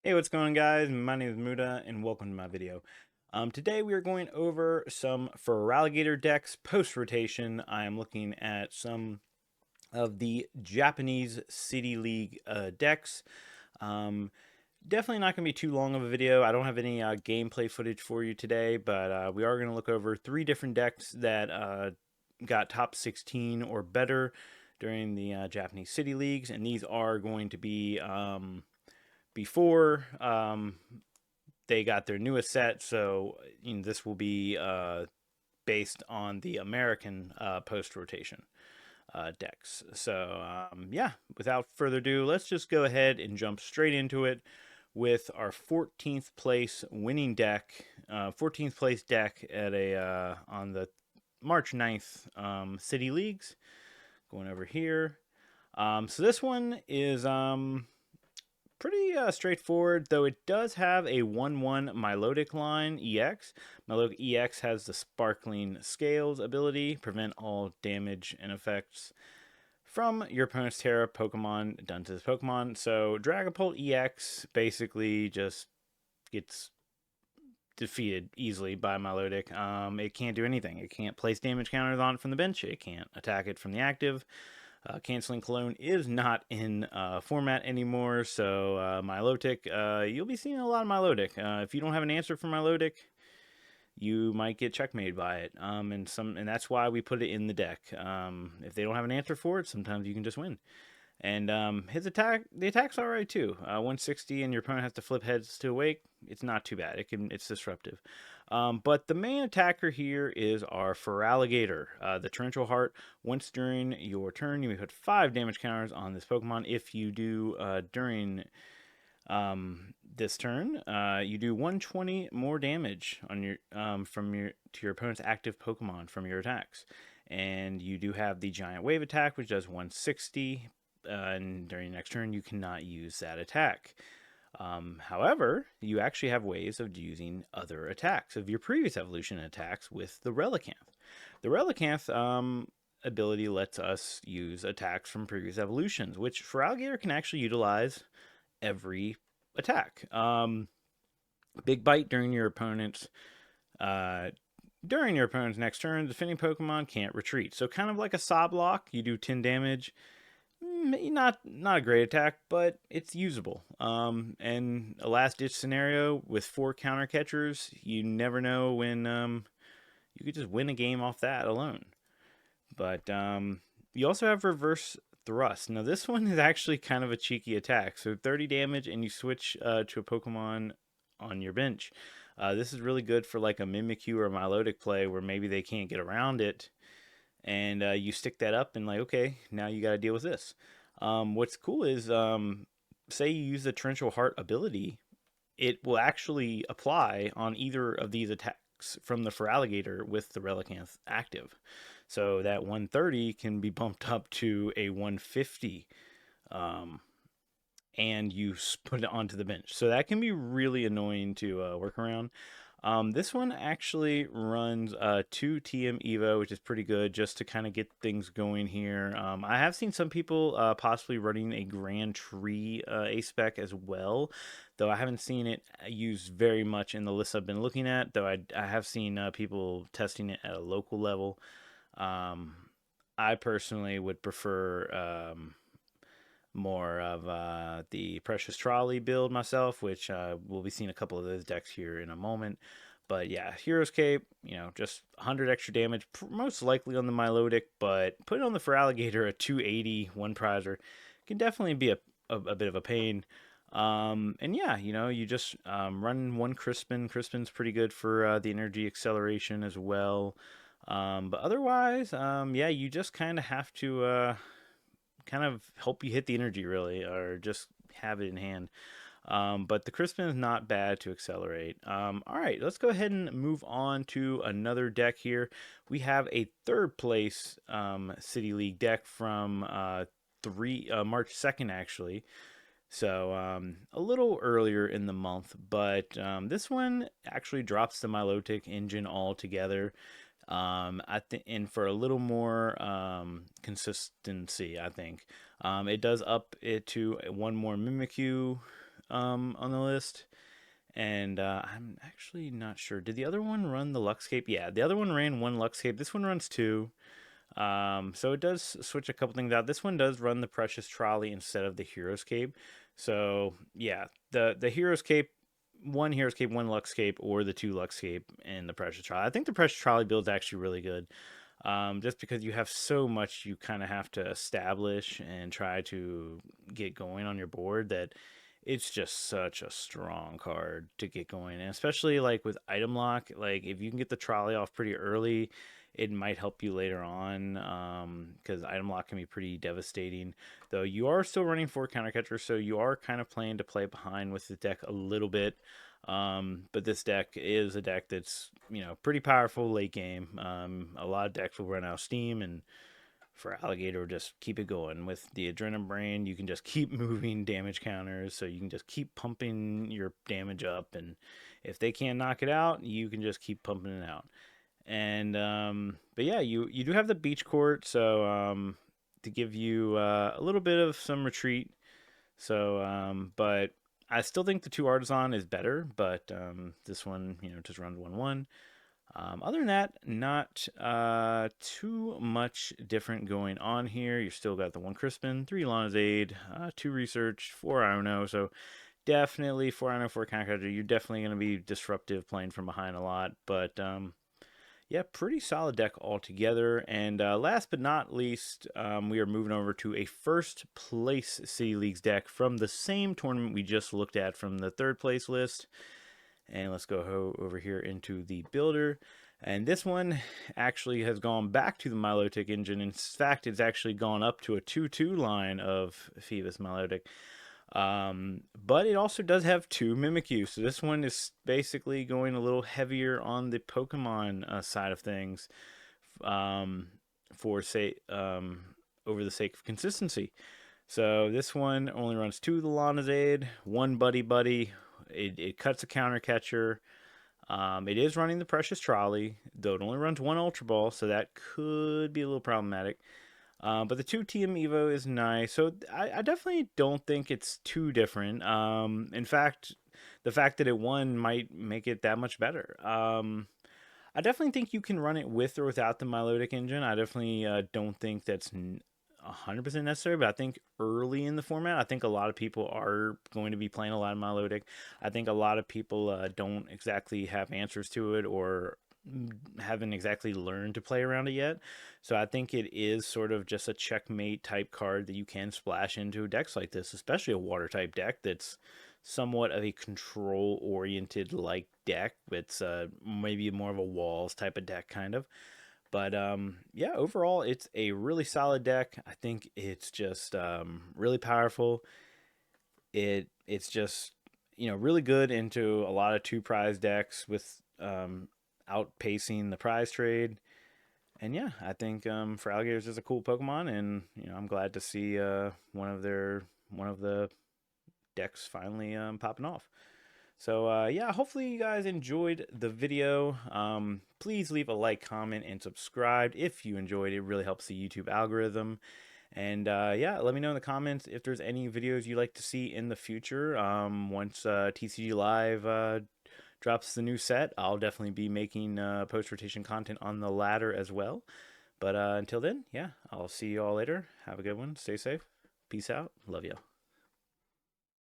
Hey, what's going on, guys? My name is Muda and welcome to my video. Today we are going over some Feraligatr decks post-rotation. I am looking at some of the Japanese City League decks. Um, Definitely not going to be too long of a video. I don't have any gameplay footage for you today, but we are going to look over 3 different decks that got top 16 or better during the Japanese City Leagues, and these are going to be before they got their newest set. So this will be based on the American post rotation decks. So yeah, without further ado, let's just go ahead and jump straight into it with our 14th place winning deck, 14th place deck at a on the March 9th City Leagues. Going over here. So this one is pretty straightforward, though it does have a 1/1 Milotic line EX. Milotic EX has the Sparkling Scales ability, prevent all damage and effects from your opponent's Terra Pokemon done to this Pokemon. So Dragapult EX basically just gets defeated easily by Milotic. It can't do anything. It can't place damage counters on it from the bench. It can't attack it from the active. Canceling Cologne is not in format anymore, so Milotic, you'll be seeing a lot of Milotic. If you don't have an answer for Milotic, you might get checkmated by it, and that's why we put it in the deck. If they don't have an answer for it, sometimes you can just win. And the attack's all right too. 160, and your opponent has to flip heads to awake. It's not too bad. It's disruptive. But the main attacker here is our Feraligatr, the Torrential Heart. Once during your turn, you may put 5 damage counters on this Pokemon. If you do during this turn, you do 120 more damage on your to your opponent's active Pokemon from your attacks. And you do have the Giant Wave attack, which does 160. And during your next turn, you cannot use that attack. However, you actually have ways of using other attacks of your previous evolution attacks with the Relicanth. The Relicanth ability lets us use attacks from previous evolutions, which Feraligatr can actually utilize every attack. Big Bite during your opponent's next turn, defending Pokemon can't retreat. So kind of like a Saw Block, you do 10 damage. Not a great attack, but it's usable. And a last ditch scenario with 4 counter catchers, you never know when you could just win a game off that alone. But you also have reverse thrust. Now this one is actually kind of a cheeky attack. So 30 damage, and you switch to a Pokemon on your bench. This is really good for like a Mimikyu or a Milotic play where maybe they can't get around it, and you stick that up and like, okay, now you got to deal with this. What's cool is, say you use the Torrential Heart ability, it will actually apply on either of these attacks from the Feraligatr with the Relicanth active. So that 130 can be bumped up to a 150, and you put it onto the bench. So that can be really annoying to work around. This one actually runs 2 TM Evo, which is pretty good just to kind of get things going here. I have seen some people possibly running a Grand Tree A-Spec as well, though I haven't seen it used very much in the lists I've been looking at, though I have seen people testing it at a local level. I personally would prefer more of the Precious Trolley build myself, which we'll be seeing a couple of those decks here in a moment. But yeah, Hero's Cape, just 100 extra damage, most likely on the Milotic, but put it on the Feraligatr, a 280 one prizer can definitely be a bit of a pain. And yeah, you just run 1 Crispin. Crispin's pretty good for the energy acceleration as well. But otherwise, yeah, you just kind of have to kind of help you hit the energy, really, or just have it in hand. But the Crispin is not bad to accelerate. All right, let's go ahead and move on to another deck here. We have a 3rd place City League deck from March 2nd, actually. So a little earlier in the month, but this one actually drops the Milotic engine altogether. I think, and for a little more consistency, I think it does up it to 1 more Mimikyu on the list. And I'm actually not sure. Did the other one run the Luxcape? Yeah, the other one ran one Luxcape. This one runs two. So it does switch a couple things out. This one does run the Precious Trolley instead of the Hero's Cape. So yeah, the Hero's Cape, one Hero's Cape, one Luxcape, or the two Luxcape and the Precious Trolley. I think the Precious Trolley build is actually really good. Just because you have so much you kind of have to establish and try to get going on your board that it's just such a strong card to get going. And especially like with item lock, like if you can get the trolley off pretty early, it might help you later on, because item lock can be pretty devastating. Though you are still running 4 counter catchers, so you are kind of playing to play behind with the deck a little bit. But this deck is a deck that's, pretty powerful late game. A lot of decks will run out of steam, and Feraligatr just keep it going. With the Adrenaline Brain, you can just keep moving damage counters, so you can just keep pumping your damage up, and if they can't knock it out, you can just keep pumping it out. And but yeah, you do have the beach court, so to give you a little bit of some retreat. So but I still think the 2 Artisan is better, but this one, just runs 1/1. Other than that, not too much different going on here. You still got the 1 Crispin, 3 Lana's Aid, 2 Research, 4 Iono. So definitely 4 Iono, 4 Counter. You're definitely going to be disruptive playing from behind a lot. But yeah, pretty solid deck altogether. And last but not least, we are moving over to a first place City Leagues deck from the same tournament we just looked at from the 3rd place list. And let's go over here into the builder. And this one actually has gone back to the Milotic engine. In fact, it's actually gone up to a 2/2 line of Phoebus Milotic. But it also does have 2 Mimikyu. So this one is basically going a little heavier on the Pokemon side of things, for over the sake of consistency. So this one only runs 2 Lana's Aid, 1 Buddy Buddy. It cuts a counter catcher. It is running the Precious Trolley, though it only runs 1 Ultra Ball, so that could be a little problematic. But the 2 TM Evo is nice, so I definitely don't think it's too different. In fact, the fact that it won might make it that much better. I definitely think you can run it with or without the Milotic engine. I definitely don't think that's 100% necessary, but I think early in the format, I think a lot of people are going to be playing a lot of Milotic. I think a lot of people don't exactly have answers to it or haven't exactly learned to play around it yet. So I think it is sort of just a checkmate type card that you can splash into decks like this, especially a water type deck that's somewhat of a control oriented like deck. It's maybe more of a walls type of deck kind of. But yeah, overall, it's a really solid deck. I think it's just really powerful. It's just really good into a lot of 2 prize decks with outpacing the prize trade. And yeah, I think Feraligatr is just a cool Pokemon, and I'm glad to see one of the decks finally popping off. So yeah, hopefully you guys enjoyed the video. Please leave a like, comment, and subscribe if you enjoyed it. It really helps the YouTube algorithm. And yeah, let me know in the comments if there's any videos you'd like to see in the future. Once TCG Live drops the new set, I'll definitely be making post-rotation content on the ladder as well. But until then, yeah, I'll see you all later. Have a good one. Stay safe. Peace out. Love y'all.